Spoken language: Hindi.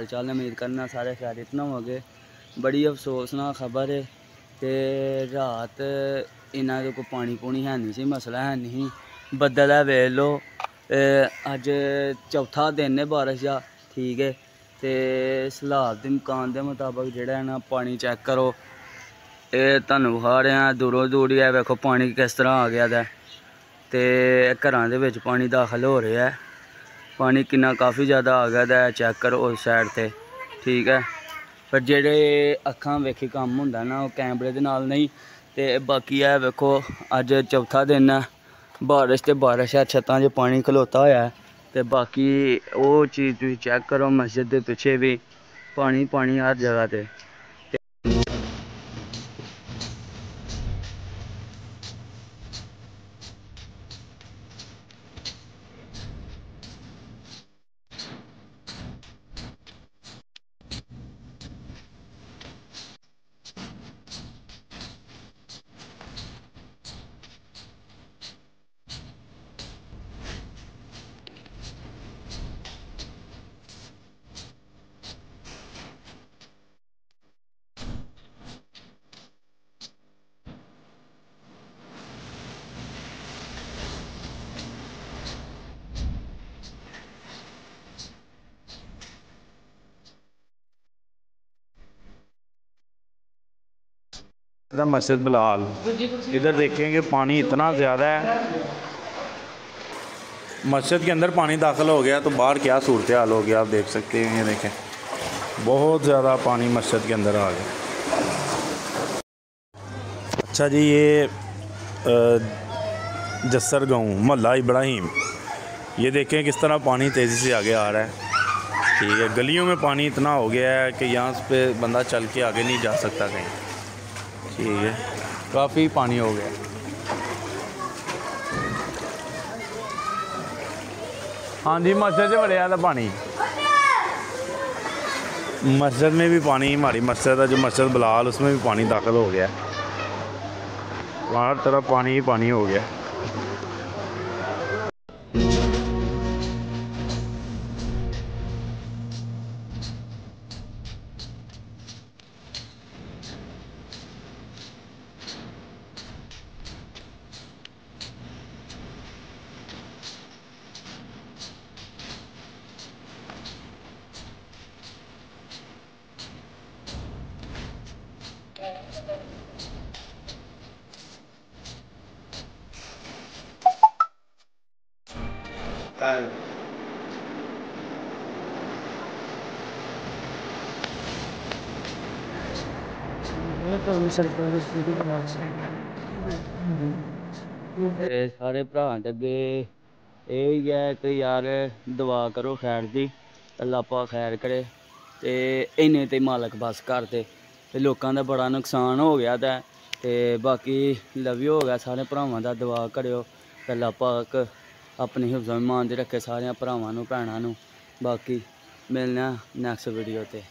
हाल चाल? उम्मीद करना सारे खैरियत ना हो गए। बड़ी अफसोसनाक खबर है कि रात इन्होंने को पानी पूनी है नहीं सी, मसला है नहीं, बदल है वेख लो। अज चौथा दिन है बारिश का, ठीक है। तो सलाब के मकान के मुताबिक जोड़ा है ना पानी चेक करो, ये तुहानू विखा रहे हैं दूरों दूर ही। वेखो पानी किस तरह आ गया है, तो घरां दे विच पानी दाखिल हो रहा है। पानी कितना काफ़ी ज़्यादा आ गया है, चेक करो उस साइड से, ठीक है। पर जेडे अखां वेखी काम होंदा ना, वो कैमरे दे नाल नहीं। तो बाकी है वेखो अज चौथा दिन है बारिश, तो बारिश है, छत्तां 'च पानी खलोता होया है। तो बाकी वो चीज़ तुसीं चेक करो, मस्जिद के पिछे भी पानी पानी हर जगह ते। मस्जिद बिलाल, इधर देखेंगे पानी इतना ज़्यादा है, मस्जिद के अंदर पानी दाखिल हो गया तो बाहर क्या सूरत हाल हो गया आप देख सकते हैं। ये देखें बहुत ज़्यादा पानी मस्जिद के अंदर आ गया। अच्छा जी, ये जस्सर गाँव मोहल्ला इब्राहिम, ये देखें किस तरह पानी तेज़ी से आगे आ रहा है, ठीक है। गलियों में पानी इतना हो गया है कि यहाँ पे बंदा चल के आगे नहीं जा सकता कहीं, ठीक है। काफ़ी पानी हो गया। हाँ जी, मस्जिद से बढ़िया था पानी, मस्जिद में भी पानी, हमारी मस्जिद है जो मस्जिद बिलाल, उसमें भी पानी दाखिल हो गया, हर तरफ पानी ही पानी हो गया। सारे भरावां दे अगे यही है कि यार दुआ करो खैर दी, अल्लाह पाक खैर करे। तो इन्ने ते मालक बस कर दे, ते लोकां दा बड़ा नुकसान हो गया था। तो बाकी लव यू हो गया सारे भरावां दा, दुआ करियो अल्लाह पाक अपनी हिफ्ज़ ईमान च रखे सारे भरावां नूं भैणां नूं। बाकी मिलना नैक्सट वीडियो ते।